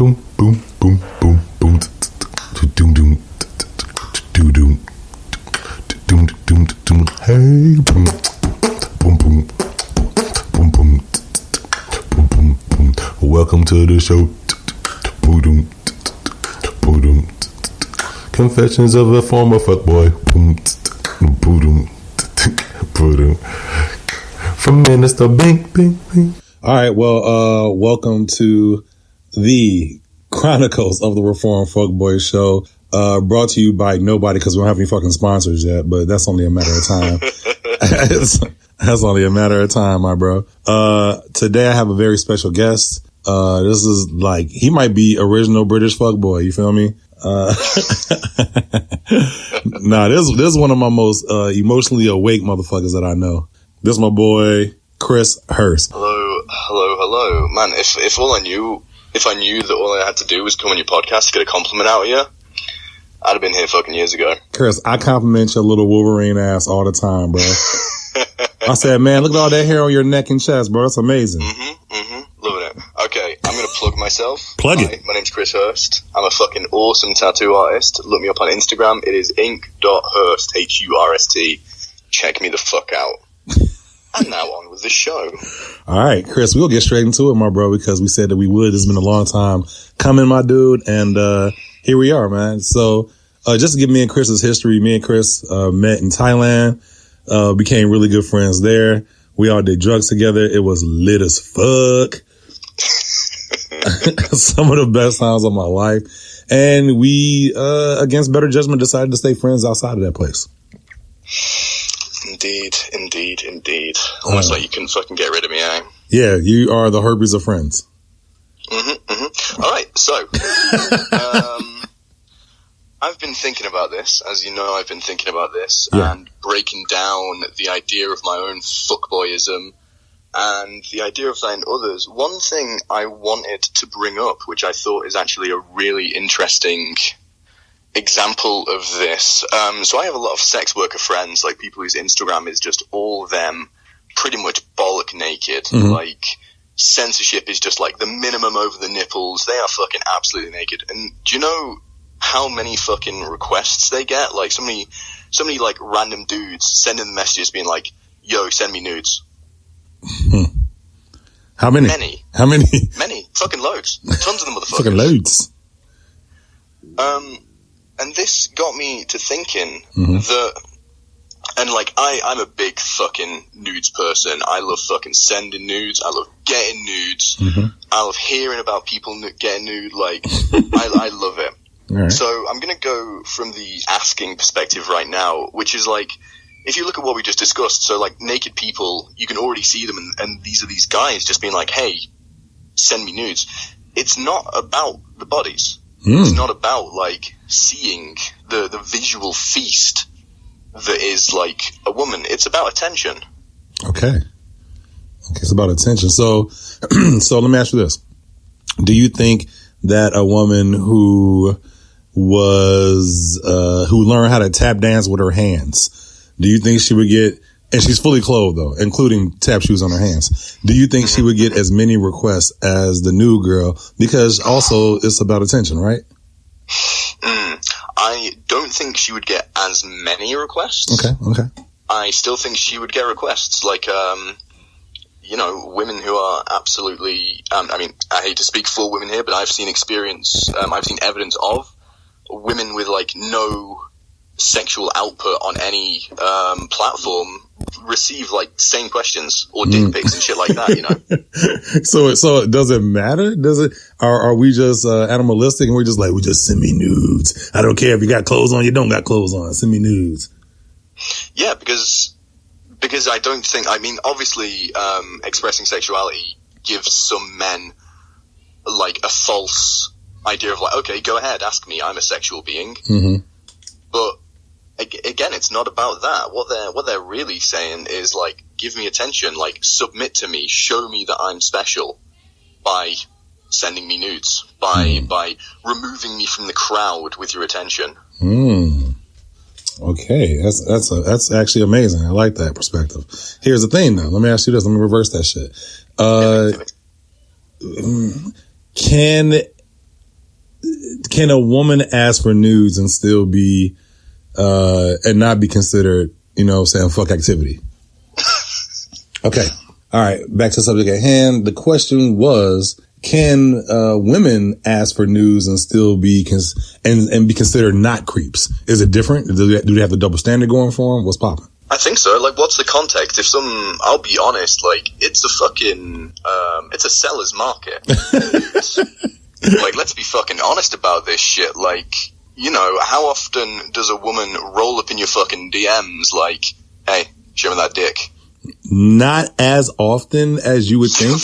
Boom, boom, boom, boom, boom. Doom, doom, doom, doom, doom, doom, doom. Hey, boom, boom, boom, boom, boom, boom, boom, boom. Welcome to the show. Boom, boom, boom. Confessions of a former fuckboy. Boom, boom, boom. From Minister Bink, Bink, Bink. All right, well, welcome to the Chronicles of the Reformed Fukboi show, brought to you by nobody because we don't have any fucking sponsors yet, but that's only a matter of time. That's only a matter of time, my bro. Today I have a very special guest. This is like, he might be original British Fukboi, you feel me? Nah, this is one of my most emotionally awake motherfuckers that I know. This is my boy, Chris Hurst. Hello. Man, if I knew that all I had to do was come on your podcast to get a compliment out of you, I'd have been here fucking years ago. Chris, I compliment your little Wolverine ass all the time, bro. I said, man, look at all that hair on your neck and chest, bro. That's amazing. Loving it. Okay, I'm going to plug myself. Plug it. Hi, my name's Chris Hurst. I'm a fucking awesome tattoo artist. Look me up on Instagram. It is ink.hurst, H-U-R-S-T. Check me the fuck out. And now on with the show. All right, Chris, we'll get straight into it, my bro, because we said that we would. It's been a long time coming, my dude. And here we are, man. So just to give me and Chris's history, me and Chris met in Thailand, became really good friends there. We all did drugs together. It was lit as fuck. Some of the best times of my life. And we, against better judgment, decided to stay friends outside of that place. Indeed. Almost like you couldn't fucking get rid of me, eh? Yeah, you are the herpes of friends. All right, so I've been thinking about this, as you know. I've been thinking about this and breaking down the idea of my own fuckboyism and the idea of that in others. One thing I wanted to bring up, which I thought is actually a really interesting example of this. So I have a lot of sex worker friends, like people whose Instagram is just all them pretty much bollock naked. Like censorship is just like the minimum over the nipples. They are fucking absolutely naked. And do you know how many fucking requests they get? Like so many like random dudes sending them messages being like, yo, send me nudes. How many? How many? Many. Fucking loads. Tons of them motherfuckers. Fucking loads. And this got me to thinking that, and like, I'm a big fucking nudes person. I love fucking sending nudes. I love getting nudes. I love hearing about people getting nude. Like, I love it. Right. So I'm going to go from the asking perspective right now, which is like, if you look at what we just discussed, so like naked people, you can already see them, and these are these guys just being like, hey, send me nudes. It's not about the bodies. It's not about like seeing the visual feast that is like a woman. It's about attention. Okay, it's about attention. So let me ask you this: do you think that a woman who learned how to tap dance with her hands, do you think she would get? And she's fully clothed though, including tap shoes on her hands. Do you think she would get as many requests as the nude girl? Because also it's about attention, right? I don't think she would get as many requests. Okay. I still think she would get requests. Like, women who are absolutely, I mean, I hate to speak for women here, but I've seen evidence of women with like no sexual output on any platform receive like same questions or dick pics and shit like that, you know. So does it matter? Are we just animalistic and we're just like, we just send me nudes? I don't care if you got clothes on, you don't got clothes on, send me nudes. Yeah, because I don't think, I mean, obviously expressing sexuality gives some men like a false idea of like, okay, go ahead, ask me, I'm a sexual being. But again, it's not about that. What they're really saying is like, give me attention, like submit to me, show me that I'm special by sending me nudes, by removing me from the crowd with your attention. Okay, that's actually amazing. I like that perspective. Here's the thing, though. Let me ask you this. Let me reverse that shit. Can can a woman ask for nudes and still be, and not be considered, saying fuck activity? Okay. All right. Back to the subject at hand. The question was, can women ask for nudes and still be and be considered not creeps? Is it different? Do they have the double standard going for them? What's popping? I think so. Like, what's the context? I'll be honest, like, it's a fucking, it's a seller's market. Like, let's be fucking honest about this shit. Like, how often does a woman roll up in your fucking DMs like, hey, show me that dick? Not as often as you would think.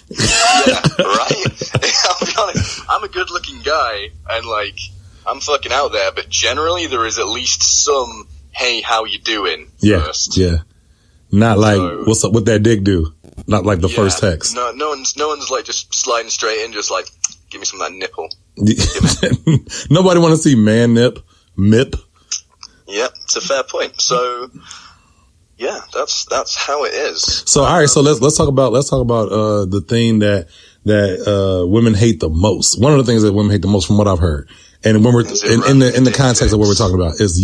Yeah, right? I'll be honest, I'm a good looking guy, and like, I'm fucking out there, but generally there is at least some, hey, how you doing? First. Yeah. Not like, what's up, what that dick do? Not like the first text. No one's like just sliding straight in, just like, give me some of that nipple. Nobody want to see man nip, MIP. Yeah, it's a fair point. So, yeah, that's how it is. So, all right, so let's talk about the thing that women hate the most. One of the things that women hate the most, from what I've heard, and when we're in the context of what we're talking about, is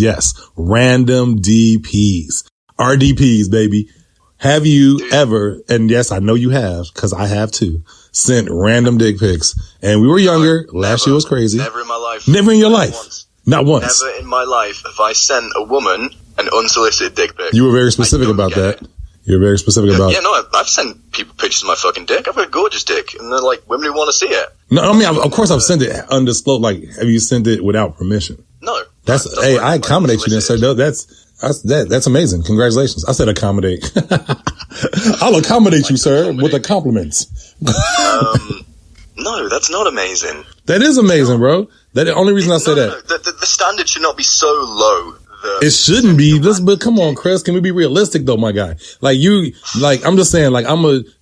random DPs, RDPs, baby. Have you ever? And yes, I know you have, because I have too. Sent random dick pics, and we were younger. Last year was crazy. Never in my life. Never in your life. Not once. Never in my life have I sent a woman an unsolicited dick pic. You were very specific about that. You're very specific about it. Yeah, no, I've sent people pictures of my fucking dick. I've got a gorgeous dick, and they're like, women who want to see it. No, I mean, of course I've sent it undisclosed. Like, have you sent it without permission? No. Hey, I accommodate you then, sir. No, that's amazing. Congratulations. I said accommodate. I'll accommodate you, sir, with a compliment. No, that's not amazing. That is amazing, bro. That's the only reason I say that. The standard should not be so low. It shouldn't be. But come on, Chris. Can we be realistic though, my guy? I'm just saying,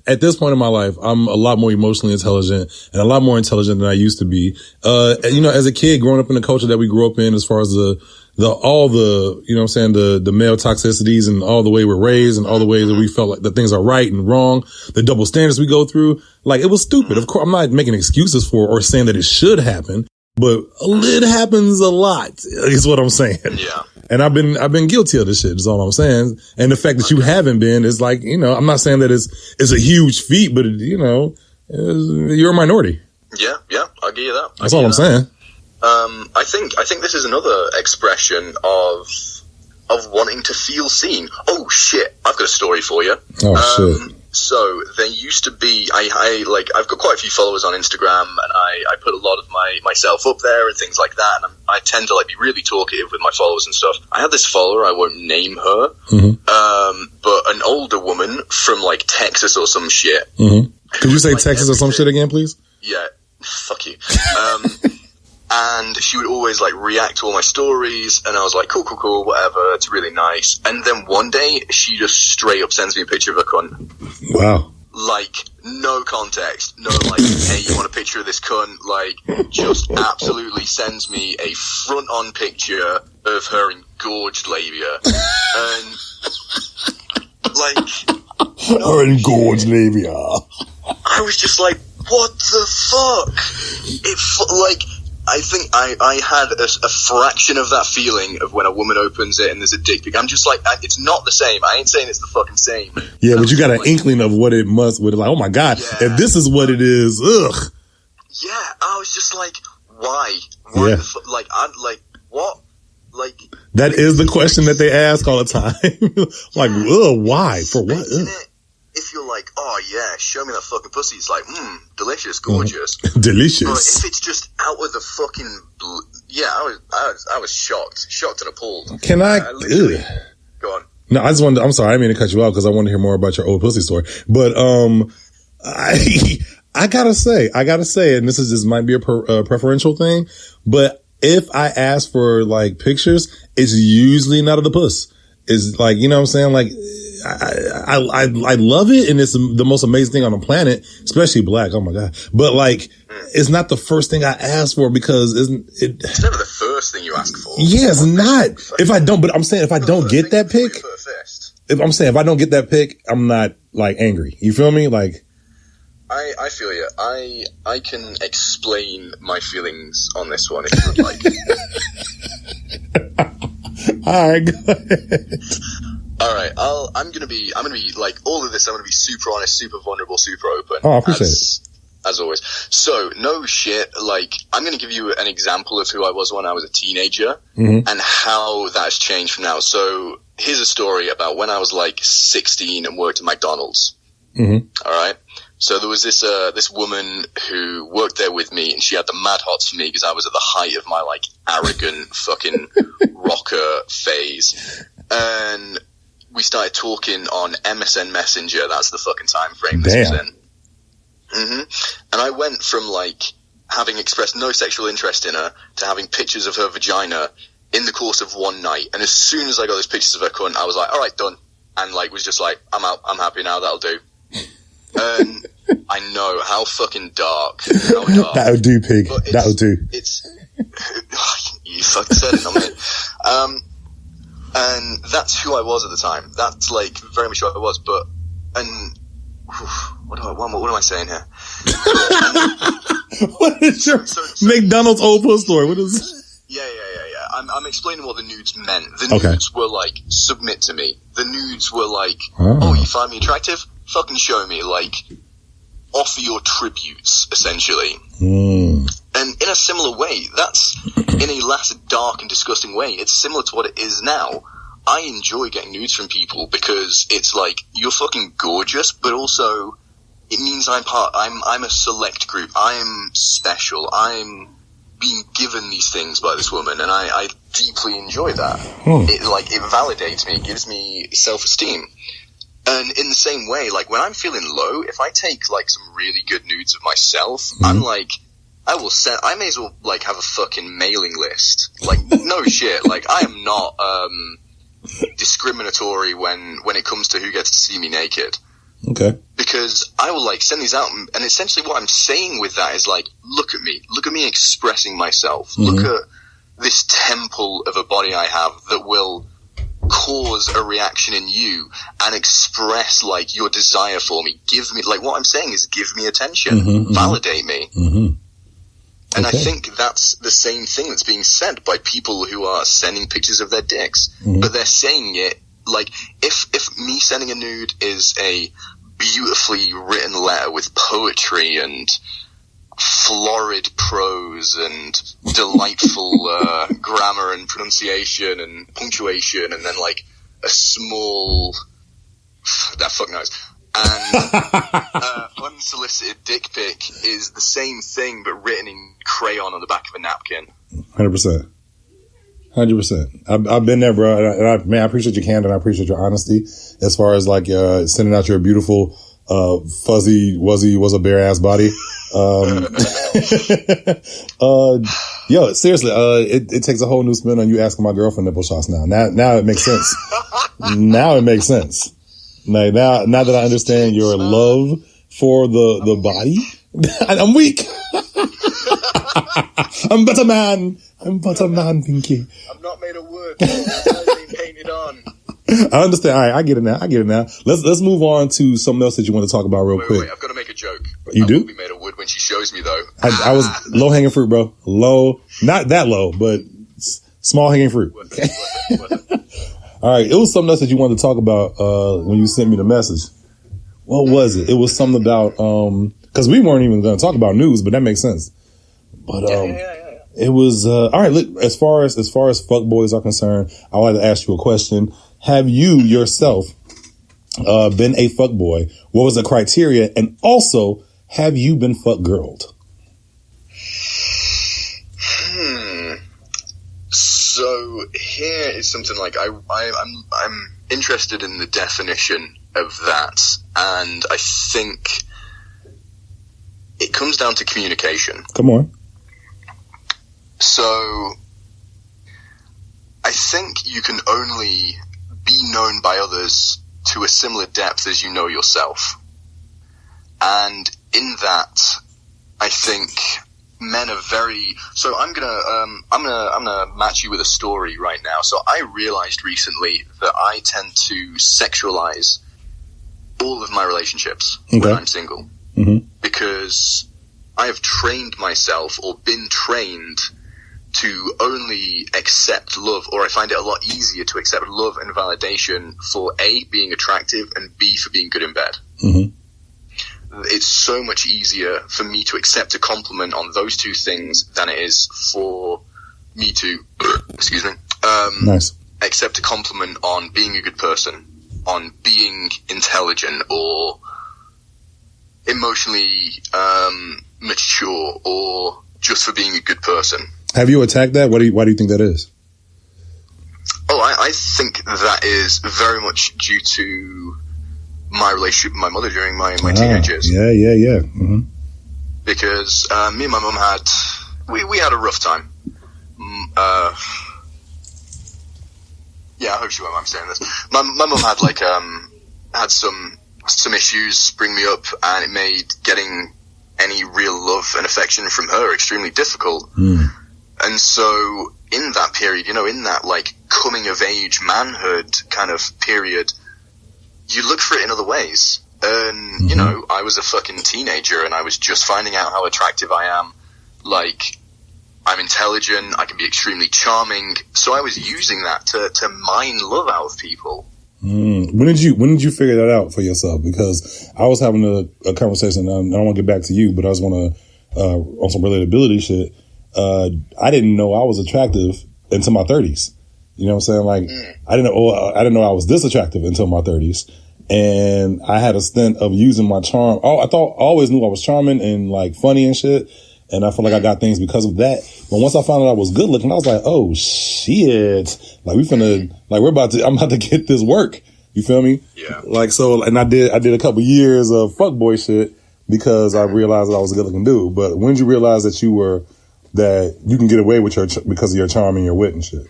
at this point in my life, I'm a lot more emotionally intelligent and a lot more intelligent than I used to be. As a kid growing up in the culture that we grew up in, as far as the male toxicities and all the way we're raised and all the ways that we felt like the things are right and wrong, the double standards we go through, like, it was stupid. Of course, I'm not making excuses for or saying that it should happen, but it happens a lot, is what I'm saying. Yeah. And I've been guilty of this shit, is all I'm saying. And the fact that you haven't been is like, I'm not saying that it's a huge feat, but you're a minority. Yeah, I'll give you that. That's all I'm saying. I think this is another expression of wanting to feel seen. Oh shit, I've got a story for you. Oh shit. So there used to be, I've got quite a few followers on Instagram, and I put a lot of myself up there and things like that, and I tend to be really talkative with my followers and stuff. I had this follower, I won't name her, but an older woman from Texas or some shit. Mm-hmm. Could you say Texas or some shit again, please? Yeah, fuck you. And she would always react to all my stories, and I was like, cool, whatever, it's really nice. And then one day, she just straight up sends me a picture of a cunt. Wow. No context, no hey, you want a picture of this cunt? Just absolutely sends me a front-on picture of her engorged labia. And, her engorged labia. I was just like, what the fuck? I think I had a fraction of that feeling of when a woman opens it and there's a dick pic. I'm just it's not the same. I ain't saying it's the fucking same. Yeah, but you got an inkling of what it must, oh my God, if this is what it is, ugh. Yeah, I was just why? Yeah. What? That is the question that they ask all the time. Why? For what? If you're oh yeah, show me that fucking pussy, it's delicious, gorgeous. Delicious. But if it's just out of the fucking, I was shocked and appalled. Can I go on. No, I just wanted I'm sorry, I didn't mean to cut you off because I want to hear more about your old pussy story. But, I gotta say, and this might be a preferential thing, but if I ask for pictures, it's usually not of the puss. It's you know what I'm saying? I love it, and it's the most amazing thing on the planet, especially black. Oh my God. But it's not the first thing I ask for, because it's never the first thing you ask for. Yeah, it's not. But I'm saying if I don't get that pic, if I don't get that pic, I'm not angry. You feel me? I feel you. I can explain my feelings on this one if you would like. All right, go ahead. All right, I'm gonna be like all of this. I'm gonna be super honest, super vulnerable, super open. Oh, I appreciate it. As always. So, no shit, like, I'm going to give you an example of who I was when I was a teenager and how that's changed from now. So, here's a story about when I was like 16 and worked at McDonald's. All right? So, there was this woman who worked there with me, and she had the mad hots for me because I was at the height of my, like, arrogant fucking rocker phase. And we started talking on MSN Messenger. That's the fucking time frame this was in. And I went from like having expressed no sexual interest in her to having pictures of her vagina in the course of one night. And as soon as I got those pictures of her cunt, I was like, all right, done. And like was just like, I'm out. I'm happy now. That'll do. And I know how fucking dark. That'll do, pig. That'll do. It's you fucking said it, not me. And that's who I was at the time. That's like very much who I was. But what am I saying here? What is your McDonald's old puss story? What is? Yeah. I'm explaining what the nudes meant. The nudes were like, submit to me. The nudes were like, oh, you find me attractive? Fucking show me. Like, offer your tributes, essentially. And in a similar way, that's in a less dark and disgusting way. It's similar to what it is now. I enjoy getting nudes from people because it's like, you're fucking gorgeous, but also it means I'm a select group. I'm special. I'm being given these things by this woman, and I deeply enjoy that. It validates me. It gives me self-esteem. And in the same way, like when I'm feeling low, if I take like some really good nudes of myself, I'm like, I may as well like have a fucking mailing list. Like, no shit. Like, I am not, discriminatory when it comes to who gets to see me naked. Okay. Because I will like send these out, and essentially what I'm saying with that is like, look at me expressing myself. Look at this temple of a body I have that will cause a reaction in you and express like your desire for me. Give me, like what I'm saying is give me attention, validate me. And I think that's the same thing that's being said by people who are sending pictures of their dicks. But they're saying it like, if me sending a nude is a beautifully written letter with poetry and florid prose and delightful grammar and pronunciation and punctuation, and then like a small... that fuck knows. And unsolicited dick pic is the same thing but written in crayon on the back of a napkin. 100%. I've been there, bro. And I appreciate your candor and I appreciate your honesty as far as like sending out your beautiful fuzzy was a bare ass body. Yo, seriously, it takes a whole new spin on you asking my girl for nipple shots now. Now it makes sense. Now it makes sense. Like now that I understand your love for the body, I'm weak. I'm but a man, Binky. I'm not made of wood. I'm being painted on. I understand. All right, I get it now. Let's move on to something else that you want to talk about real quick. Wait, I've got to make a joke. You do? I will be made of wood when she shows me, though. I was low hanging fruit, bro. Low, not that low, but small hanging fruit. Worth it. All right, it was something else that you wanted to talk about when you sent me the message. What was it? It was something about because we weren't even going to talk about news, but that makes sense. But it was all right. Look, as far as fuckboys are concerned, I wanted to ask you a question. Have you yourself been a fuckboy? What was the criteria? And also, have you been fuckgirled? So here is something like I'm interested in the definition of that, and I think it comes down to communication. Come on. So I think you can only be known by others to a similar depth as you know yourself, and in that, I think men are very. So I'm gonna match you with a story right now. So I realized recently that I tend to sexualize all of my relationships when I'm single, because I have trained myself or been trained to only accept love, or I find it a lot easier to accept love and validation for A, being attractive, and B, for being good in bed. Mm-hmm. It's so much easier for me to accept a compliment on those two things than it is for me to, excuse me, nice. accept a compliment on being a good person, on being intelligent or emotionally mature, or just for being a good person. Have you attacked that? Why do you think that is? Oh, I think that is very much due to my relationship with my mother during my teenage years. Yeah. Mm-hmm. Because me and my mum we had a rough time. Yeah, I hope she won't mind me saying this. My mum had had some issues bring me up, and it made getting any real love and affection from her extremely difficult. And so in that period, in that coming of age manhood kind of period, you look for it in other ways. And, I was a fucking teenager and I was just finding out how attractive I am. I'm intelligent, I can be extremely charming. So I was using that to mine love out of people. When did you figure that out for yourself? Because I was having a conversation, I don't want to get back to you, but I just want to, on some relatability shit. I didn't know I was attractive until my 30s. You know what I'm saying? I didn't know I was this attractive until my 30s. And I had a stint of using my charm. I always knew I was charming and funny and shit. And I felt like I got things because of that. But once I found out I was good looking, I was like, oh shit. I'm about to get this work. You feel me? Yeah. And I did a couple years of fuckboy shit because I realized that I was a good looking dude. But when did you realize that you can get away with because of your charm and your wit and shit?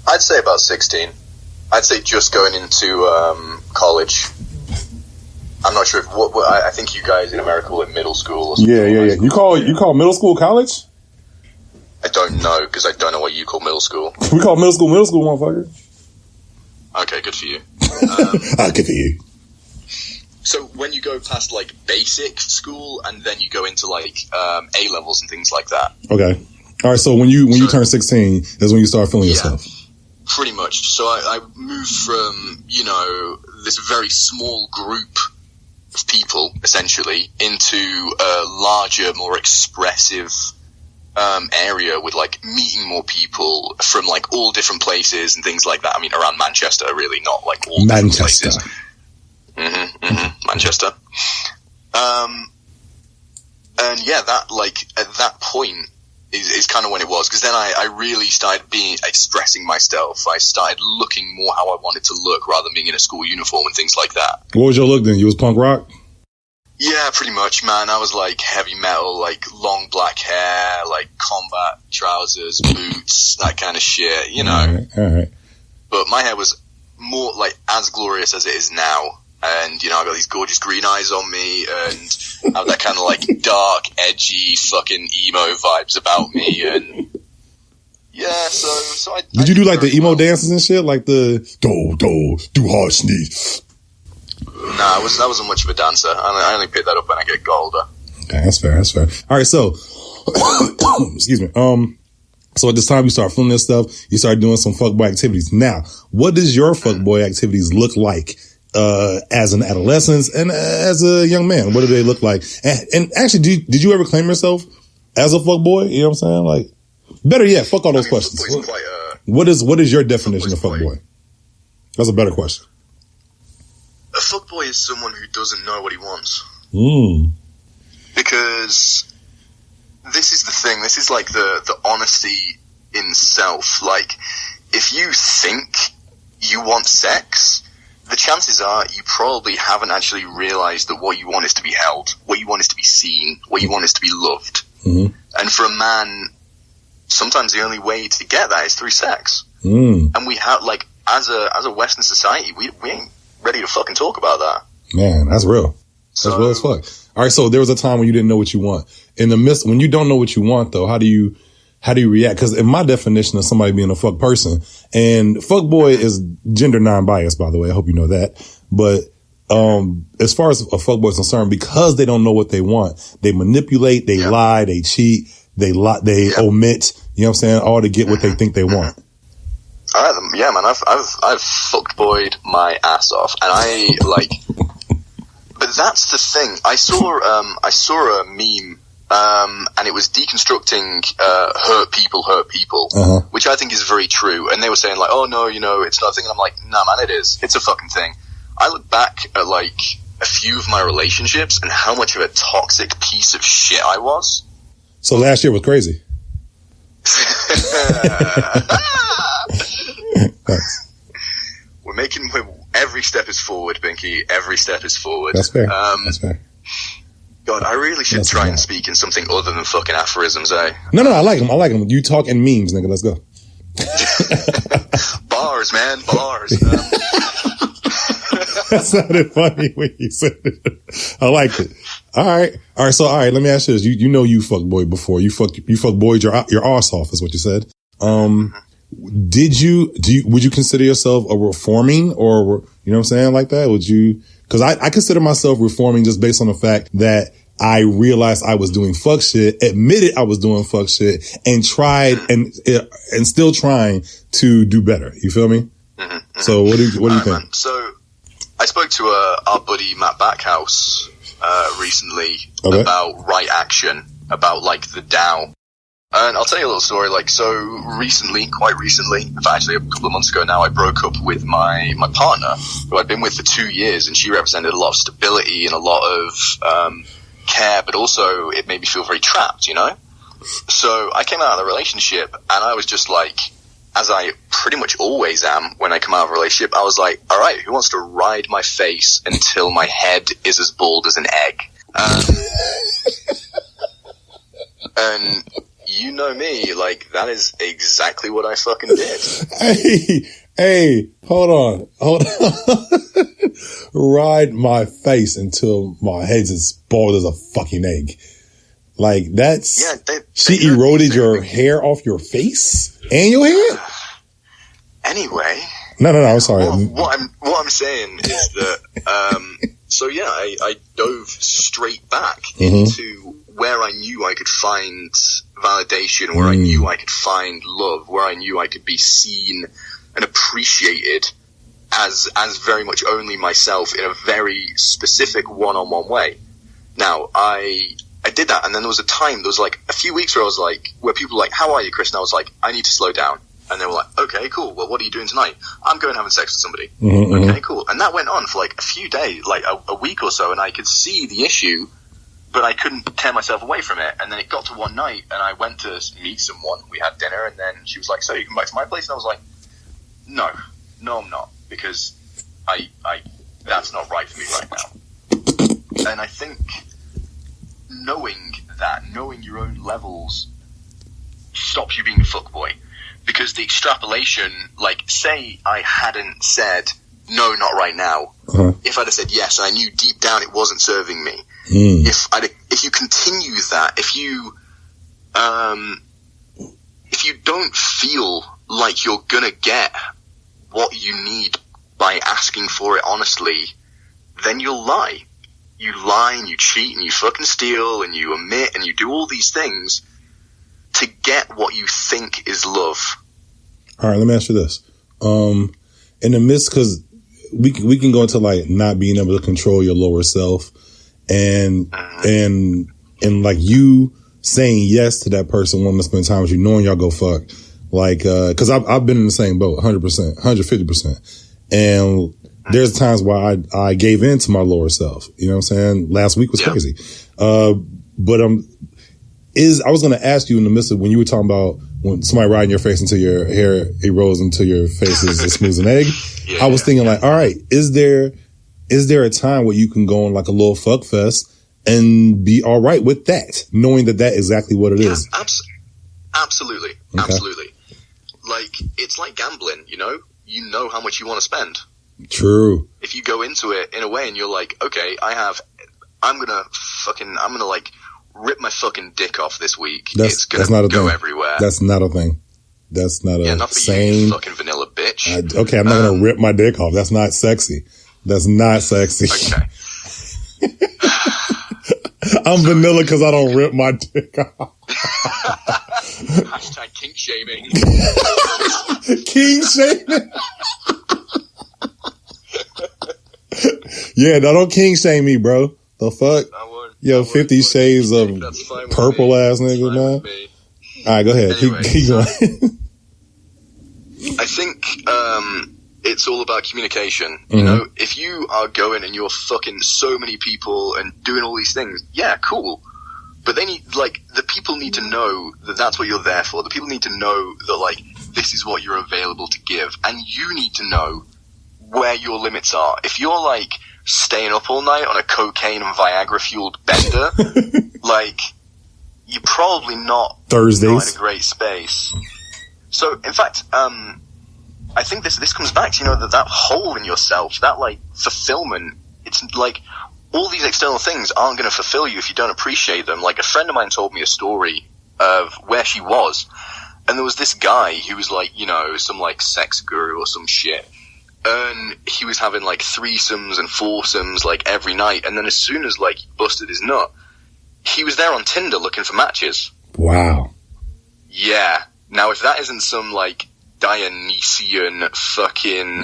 I'd say about 16. I'd say just going into college. I'm not sure I think you guys in America call it middle school or something. Yeah. You call middle school college? I don't know, because I don't know what you call middle school. We call middle school, motherfucker. Okay, good for you. Good for you. So when you go past basic school and then you go into A levels and things like that. Okay. All right. So when you turn 16 is when you start feeling yourself. Pretty much. So I moved from this very small group of people essentially into a larger, more expressive area with meeting more people from all different places and things like that. I mean, around Manchester, really, not all different places. Manchester. And yeah, that at that point is kind of when it was, because then I really started expressing myself. I started looking more how I wanted to look rather than being in a school uniform and things like that. What was your look then? You was punk rock? Yeah, pretty much, man. I was heavy metal, long black hair, combat trousers, boots, that kind of shit, All right. But my hair was more as glorious as it is now. And, I got these gorgeous green eyes on me and have that kind of dark, edgy, fucking emo vibes about me. And yeah, so I... Did you do the emo dances and shit? Do hard sneeze? Nah, that wasn't much of a dancer. I only pick that up when I get older. Okay, that's fair. All right, so, excuse me. So at this time you start feeling this stuff, you start doing some fuckboy activities. Now, what does your fuckboy activities look like? As an adolescent and as a young man, what do they look like? And actually, did you ever claim yourself as a fuckboy? You know what I'm saying? Better yet, fuck all those questions. What is your definition of fuckboy? That's a better question. A fuckboy is someone who doesn't know what he wants. Because this is the thing. This is the honesty in self. If you think you want sex, the chances are you probably haven't actually realized that what you want is to be held, what you want is to be seen, what you want is to be loved. Mm-hmm. And for a man, sometimes the only way to get that is through sex. And we have, as a Western society, we ain't ready to fucking talk about that. Man, that's real. That's real as fuck. All right, so there was a time when you didn't know what you want. In the midst, when you don't know what you want, though, how do you react? Because in my definition of somebody being a fuck person, and fuck boy is gender non-biased, by the way. I hope you know that. But as far as a fuckboy is concerned, because they don't know what they want, they manipulate, they lie, they cheat, they omit, you know what I'm saying, all to get what they think they want. Yeah, man, I've fuckboyed my ass off, and I like. But that's the thing. I saw a meme, and it was deconstructing hurt people, which I think is very true. And they were saying like, oh no, it's not a thing. And I'm like, nah, man, it is. It's a fucking thing. I look back at like a few of my relationships and how much of a toxic piece of shit I was. So last year was crazy. Every step is forward, Binky. Every step is forward. That's fair. That's fair. God, I really should try and speak in something other than fucking aphorisms, eh? No, I like them. You talk in memes, nigga. Let's go. Bars, man, bars. That sounded funny when you said it. I liked it. All right. So, let me ask you this. You fuckboy before. You fuckboyed your arse off, is what you said. Would you consider yourself a reforming, or, you know what I'm saying, like that? Would you, cause I consider myself reforming just based on the fact that I realized I was doing fuck shit, admitted I was doing fuck shit, and tried and still trying to do better. You feel me? Mm-hmm. So what do you think? Man. So I spoke to our buddy Matt Backhouse recently about right action, about like the Tao. And I'll tell you a little story. Like, so quite recently, in fact, actually a couple of months ago now, I broke up with my partner, who I'd been with for 2 years, and she represented a lot of stability and a lot of care, but also it made me feel very trapped, So I came out of the relationship, and I was just like, as I pretty much always am when I come out of a relationship, I was like, all right, who wants to ride my face until my head is as bald as an egg? And you know me, like, that is exactly what I fucking did. Hey, hold on. Ride my face until my head's as bald as a fucking egg. Like, that's... Yeah, she eroded your hair off your face and your head? Anyway... No, I'm sorry. What I'm saying is that... I dove straight back into where I knew I could find validation, where I knew I could find love, where I knew I could be seen and appreciated as very much only myself in a very specific one-on-one way. Now, I did that, and then there was like a few weeks where people were like, how are you, Chris? And I was like, I need to slow down. And they were like, okay, cool. Well, what are you doing tonight? I'm going having sex with somebody. Okay, cool. And that went on for like a few days, like a week or so, and I could see the issue, but I couldn't tear myself away from it. And then it got to one night, and I went to meet someone. We had dinner, and then she was like, so you come back to my place? And I was like, no, I'm not, because I that's not right for me right now. And I think knowing your own levels stops you being a fuckboy. Because the extrapolation, like, say I hadn't said, no, not right now. If I'd have said yes, and I knew deep down it wasn't serving me. If you continue that, if you don't feel like you're gonna get what you need by asking for it honestly, then you'll lie. You lie and you cheat and you fucking steal and you omit and you do all these things to get what you think is love. All right, let me ask you this. In the midst, because we can go into like not being able to control your lower self, and like you saying yes to that person wanting to spend time with you, knowing y'all go fuck, like because I've been in the same boat, 100%, 150%, and there's times where I gave in to my lower self. You know what I'm saying? Last week was crazy, but I was going to ask you in the midst of when you were talking about when somebody riding your face until your hair erodes until your face is as smooth as an egg. I was thinking like, all right, is there a time where you can go on like a little fuck fest and be all right with that, knowing that exactly what it is? Absolutely. Okay. Absolutely. Like, it's like gambling, you know how much you want to spend. True. If you go into it in a way and you're like, okay, I'm gonna like rip my fucking dick off this week. It's gonna go everywhere. That's not a thing. That's not a not for sane you fucking vanilla bitch. I'm not gonna rip my dick off. That's not sexy. That's not sexy. Okay. I'm vanilla because I don't rip my dick off. Hashtag kink shaming. King shaming. Yeah, no, don't king shame me, bro. The fuck? Yo, 50 Shades of Purple ass nigga, man. All right, go ahead. Anyway, keep going. I think it's all about communication. You know, if you are going and you're fucking so many people and doing all these things, yeah, cool. But they need, like, the people need to know that that's what you're there for. The people need to know that, like, this is what you're available to give. And you need to know where your limits are. If you're, like, staying up all night on a cocaine and Viagra-fueled bender, like, you're probably not in a great space. So, in fact, I think this comes back to, you know, that hole in yourself, that, like, fulfillment. It's, like, all these external things aren't going to fulfill you if you don't appreciate them. Like, a friend of mine told me a story of where she was, and there was this guy who was, like, you know, some, like, sex guru or some shit. And he was having, like, threesomes and foursomes, like, every night. And then as soon as, like, he busted his nut, he was there on Tinder looking for matches. Wow. Yeah. Now, if that isn't some, like, Dionysian fucking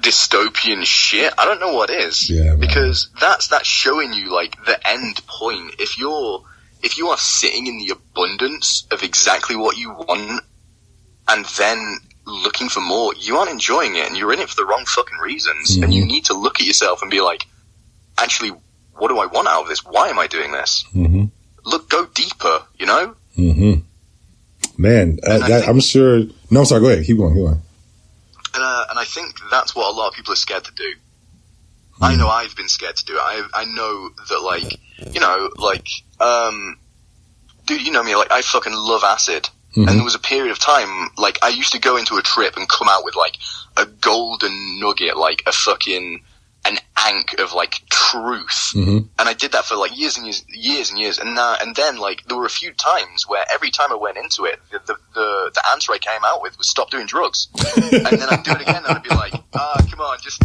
dystopian shit, I don't know what is. Yeah, because that's showing you, like, the end point. If you are sitting in the abundance of exactly what you want and then looking for more, you aren't enjoying it and you're in it for the wrong fucking reasons. And you need to look at yourself and be like, actually, what do I want out of this? Why am I doing this? Look, go deeper, you know? Man, I'm sure. No, I'm sorry. Go ahead. Keep going. And I think that's what a lot of people are scared to do. I know I've been scared to do it. I know that, like, you know, like, dude, you know me, like, I fucking love acid. And there was a period of time, like, I used to go into a trip and come out with, like, a golden nugget, like, an ankh of, like, truth. And I did that for, like, years and years. And then, like, there were a few times where every time I went into it, the answer I came out with was stop doing drugs. And then I'd do it again and I'd be like, come on, just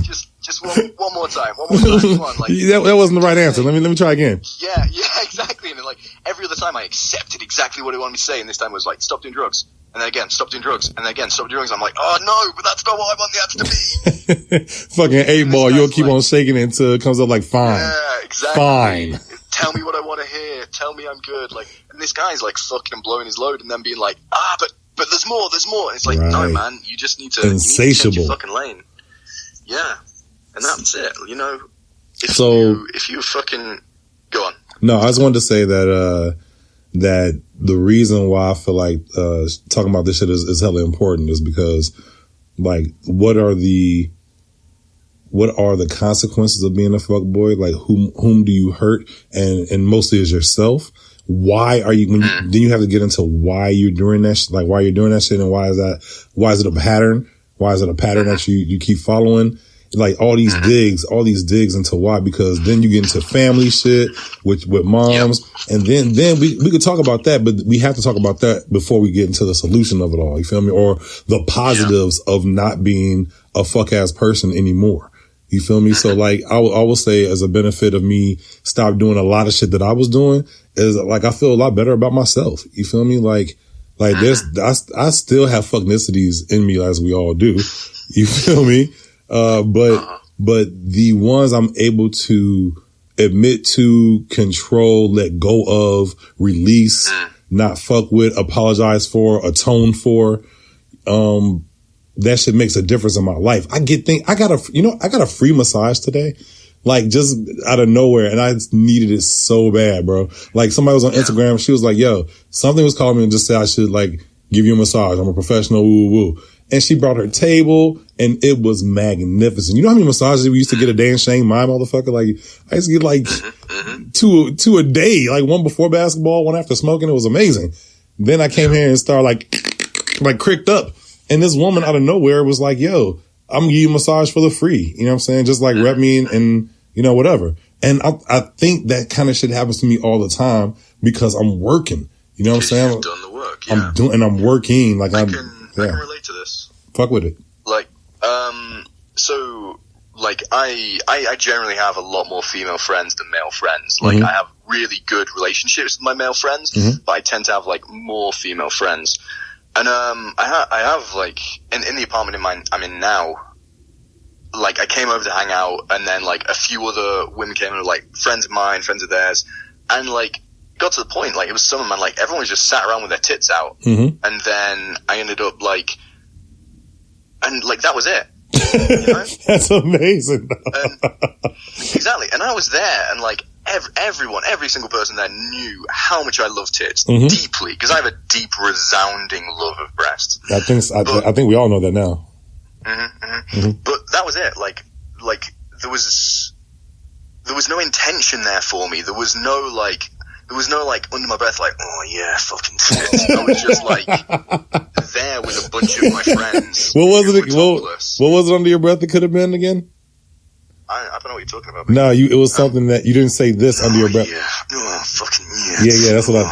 one more time, come on. Like, that wasn't the right answer. Let me try again. Yeah, exactly. And then, like, every other time I accepted exactly what he wanted me to say, and this time it was like, stop doing drugs. And then again, stop doing drugs. And then again, stop doing drugs. I'm like, oh no, but that's not what I want the answer to be. Fucking 8-ball, you'll keep on shaking it until it comes up like, fine. Yeah, exactly. Fine. Tell me what I want to hear. Tell me I'm good. Like, and this guy's like fucking and blowing his load and then being like, but there's more. And it's like, no, man, you just need to, change your fucking lane. Yeah. And that's it, you know. If you fucking go on. No, I just wanted to say that the reason why I feel like talking about this shit is hella important is because, like, what are the consequences of being a fuckboy? Like, whom do you hurt? And mostly is yourself. Why are you, then you have to get into why you're doing that shit, like why you're doing that shit, and why is it a pattern? Why is it a pattern that you keep following? Like all these digs into why, because then you get into family shit with moms. And then we could talk about that, but we have to talk about that before we get into the solution of it all. You feel me? Or the positives of not being a fuck ass person anymore. You feel me? So like, I will say as a benefit of me stop doing a lot of shit that I was doing is like, I feel a lot better about myself. You feel me? Like I still have fucknicities in me as we all do. You feel me? But the ones I'm able to admit to, control, let go of, release, not fuck with, apologize for, atone for, that shit makes a difference in my life. I got a free massage today, like just out of nowhere. And I needed it so bad, bro. Like somebody was on Instagram. She was like, yo, something was calling me and just said I should like give you a massage. I'm a professional. Woo woo. And she brought her table and it was magnificent. You know how many massages we used to get a day in Shane, my motherfucker? Like I used to get like two a day, like one before basketball, one after smoking. It was amazing. Then I came here and started like cricked up. And this woman out of nowhere was like, yo, I'm gonna give you a massage for the free. You know what I'm saying? Just like rep me and you know, whatever. And I think that kind of shit happens to me all the time because I'm working. You know what I'm saying? You've done the work. Yeah. I'm working. Like I can relate to this. Fuck with it. Like, so like, I generally have a lot more female friends than male friends. Like, I have really good relationships with my male friends, but I tend to have, like, more female friends. And, I have, like, in the apartment I'm in now, like, I came over to hang out, and then, like, a few other women came over, like, friends of mine, friends of theirs, and, like, got to the point, like, it was summer, man, like, everyone was just sat around with their tits out, and then I ended up, like, and, like, that was it. You know? That's amazing. Exactly. And I was there, and like every single person there knew how much I love tits deeply, because I have a deep, resounding love of breasts. I think we all know that now. But that was it. Like there was no intention there for me. There was no like under my breath, like, oh yeah, fucking tits. I was just like there with a bunch of my friends. What was it under your breath that could have been again? I don't know what you're talking about. No, it was something that you didn't say this under your breath. Yeah. Oh, fucking yeah. That's what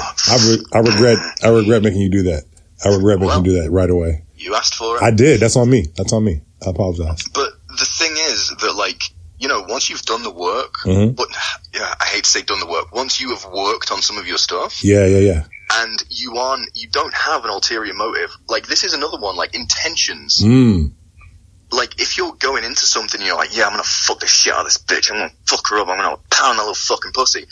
I regret making you do that. I regret making you do that right away. You asked for it. I did. That's on me. I apologize. But the thing is that, like, you know, once you've done the work, but yeah, I hate to say done the work. Once you have worked on some of your stuff, and you don't have an ulterior motive. Like, this is another one. Like, intentions. Like, if you're going into something, you're like, yeah, I'm gonna fuck the shit out of this bitch. I'm gonna fuck her up. I'm gonna pound that little fucking pussy.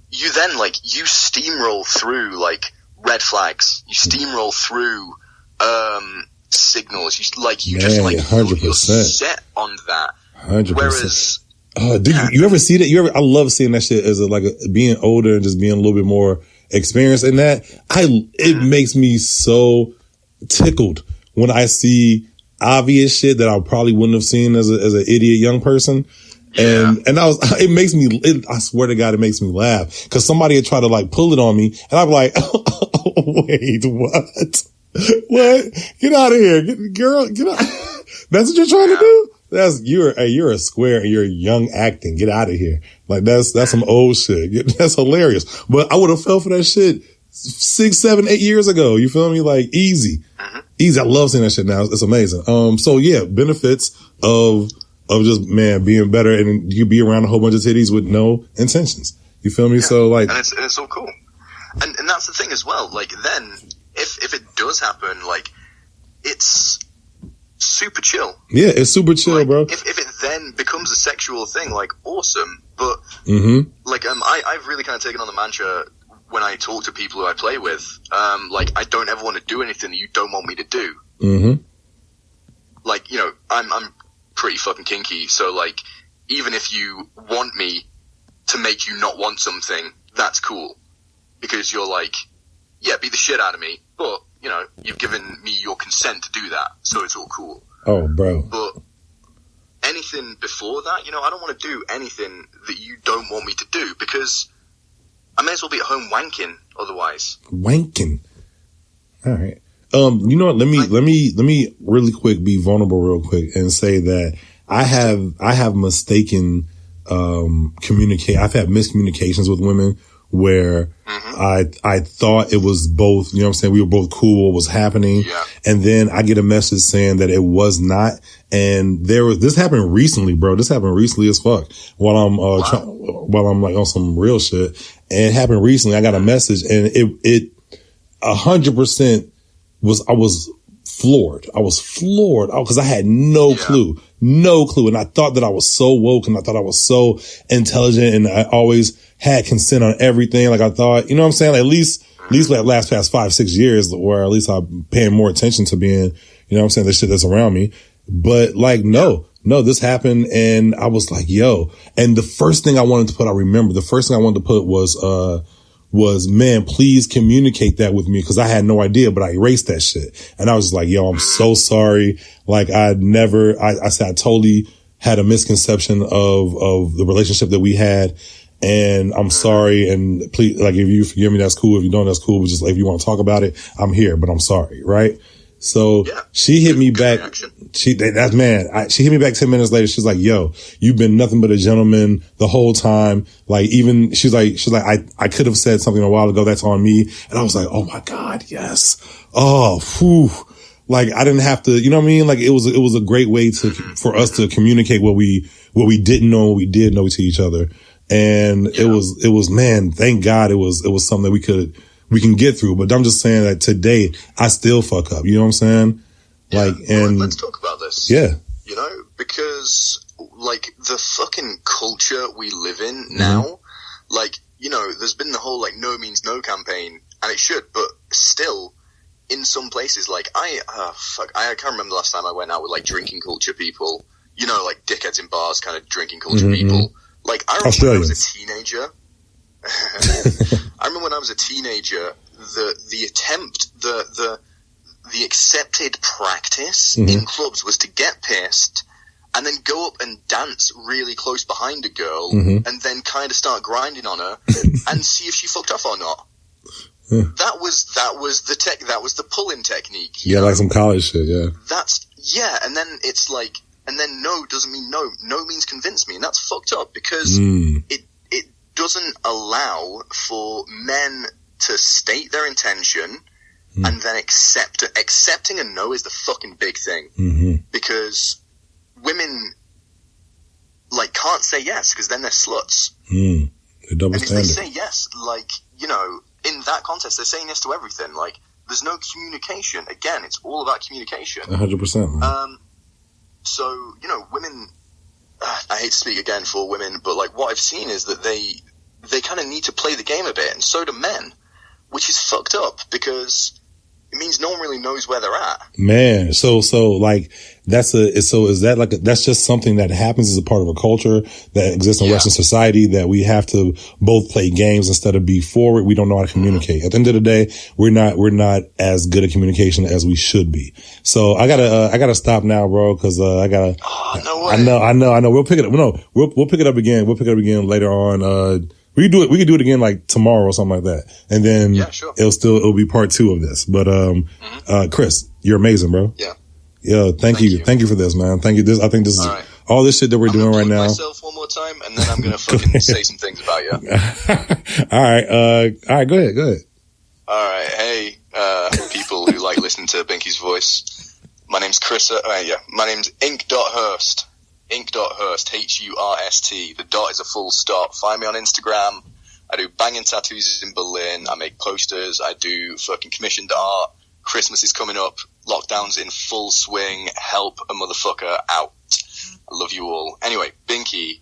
You then, like, you steamroll through, like, red flags. You steamroll through signals. You're set on that. 100%. Whereas, you ever see that? I love seeing that shit as being older and just being a little bit more experienced in that. It makes me so tickled when I see obvious shit that I probably wouldn't have seen as an idiot young person. Yeah. And I swear to God, it makes me laugh, because somebody had tried to like pull it on me, and I'm like, oh, wait, what? What? Get out of here, girl! Get out! That's what you're trying to do? You're a square, and you're young acting. Get out of here! Like that's some old shit. That's hilarious. But I would have fell for that shit 6, 7, 8 years ago. You feel me? Like easy. I love seeing that shit now. It's amazing. So yeah, benefits of just, man, being better, and you be around a whole bunch of titties with no intentions. You feel me? Yeah. So like, and it's so cool. And that's the thing as well. Like, then if it does happen, like, it's super chill. Yeah, it's super chill, like, bro. If it then becomes a sexual thing, like, awesome. But like, I've really kind of taken on the mantra when I talk to people who I play with, like, I don't ever want to do anything that you don't want me to do. Like, you know, I'm pretty fucking kinky, so, like, even if you want me to make you not want something, that's cool. Because you're like, yeah, beat the shit out of me, but, you know, you've given me your consent to do that, so it's all cool. Oh, bro. But anything before that, you know, I don't want to do anything that you don't want me to do, because I may as well be at home wanking otherwise. Wanking. All right. You know what? Let me really quick be vulnerable real quick and say that I have mistaken I've had miscommunications with women where I thought it was both, you know what I'm saying? We were both cool, what was happening. Yeah. And then I get a message saying that it was not. And this happened recently, bro. This happened recently as fuck while I'm like on some real shit. And it happened recently. I got a message, and it 100% I was floored. I was floored because I had no clue. And I thought that I was so woke, and I thought I was so intelligent, and I always had consent on everything. Like, I thought, you know what I'm saying? Like, at least like past 5-6 years, where at least I'm paying more attention to being, you know what I'm saying, the shit that's around me. But like, no, this happened, and I was like, yo. And the first thing I wanted to put was, man, please communicate that with me, because I had no idea, but I erased that shit. And I was just like, yo, I'm so sorry. Like, I said I totally had a misconception of the relationship that we had, and I'm sorry. And please, like, if you forgive me, that's cool. If you don't, that's cool. But just like, if you want to talk about it, I'm here, but I'm sorry. Right. So she hit me back. She hit me back 10 minutes later. She's like, yo, you've been nothing but a gentleman the whole time. Like, even she's like, I could have said something a while ago. That's on me. And I was like, oh my God, yes. Oh, whew. Like I didn't have to, you know what I mean? Like it was a great way for us to communicate what we didn't know, what we did know to each other. And it was, man, thank God it was something that we can get through. But I'm just saying that today I still fuck up. You know what I'm saying? Yeah. Like, and let's talk about this. Yeah. You know, because like the fucking culture we live in now, like, you know, there's been the whole like no means no campaign, and it should, but still in some places, like I can't remember the last time I went out with like drinking culture people, you know, like dickheads in bars, kind of drinking culture people. Like I remember when I was a teenager. I remember when I was a teenager, the attempt, the accepted practice in clubs was to get pissed and then go up and dance really close behind a girl and then kind of start grinding on her and see if she fucked off or not. That was the pull-in technique. Yeah, like some college shit. Yeah. And then it's like, and then no doesn't mean no. No means convince me, and that's fucked up because it doesn't allow for men to state their intention and then accepting a no is the fucking big thing because women like can't say yes because then they're sluts. They're double and if standard. they say yes, like, you know, in that context, they're saying yes to everything. Like, there's no communication. Again, it's all about communication. 100%. So, you know, women, I hate to speak again for women, but like what I've seen is that they kind of need to play the game a bit, and so do men, which is fucked up because it means no one really knows where they're at. Man, so like is that like that's just something that happens as a part of a culture that exists in Western society, that we have to both play games instead of be forward. We don't know how to communicate. At the end of the day, we're not as good at communication as we should be. So I gotta stop now, bro, because I gotta. Oh, no way. I know. We'll pick it up. No, we'll pick it up again. We'll pick it up again later on. We could do it again like tomorrow or something like that. And then it'll be part 2 of this. But, Chris, you're amazing, bro. Yeah. Yeah. Thank you. Thank you for this, man. Thank you. I think this is all this shit that we're doing right now. I'm myself one more time and then I'm going to fucking say some things about you. All right. Go ahead. All right. Hey, people who like listening to Binkey's voice. My name's Chris. My name's Ink.Hurst. Ink.Hurst, Hurst. The dot is a full stop. Find me on Instagram. I do banging tattoos in Berlin. I make posters. I do fucking commissioned art. Christmas is coming up. Lockdown's in full swing. Help a motherfucker out. I love you all. Anyway, Binkey,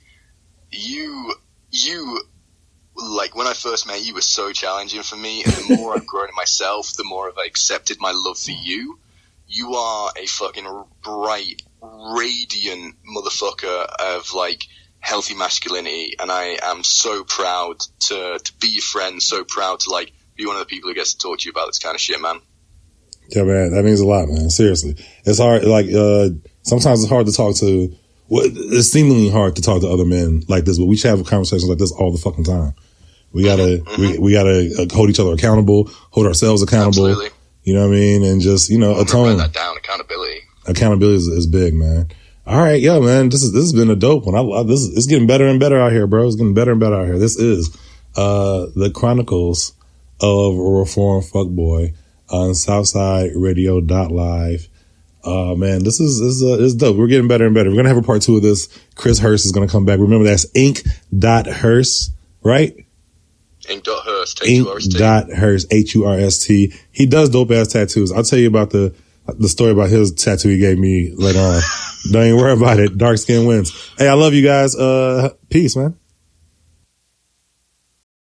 you, like, when I first met you, were so challenging for me. And the more I've grown in myself, the more I've accepted my love for you. You are a fucking bright, radiant motherfucker of like healthy masculinity, and I am so proud to be your friend, so proud to like be one of the people who gets to talk to you about this kind of shit, man. Yeah, man, that means a lot, man. Seriously, it's hard. Like sometimes it's hard to talk to. Well, it's seemingly hard to talk to other men like this, but we should have conversations like this all the fucking time. We gotta we gotta hold each other accountable, hold ourselves accountable. Absolutely. You know what I mean? And just, you know, atone. Write that down. Accountability. Accountability is big, man. All right, yo, man. This has been a dope one. It's getting better and better out here, bro. It's getting better and better out here. This is the Chronicles of a Reformed Fuckboy on SouthsideRadio.live. Man, this is dope. We're getting better and better. We're gonna have a part 2 of this. Chris Hurst is gonna come back. Remember, that's Ink.Hurst, right? Ink.Hurst, Ink.Hurst, Hurst. He does dope ass tattoos. I'll tell you about the story about his tattoo he gave me later on. Don't even worry about it. Dark skin wins. Hey, I love you guys. Peace, man.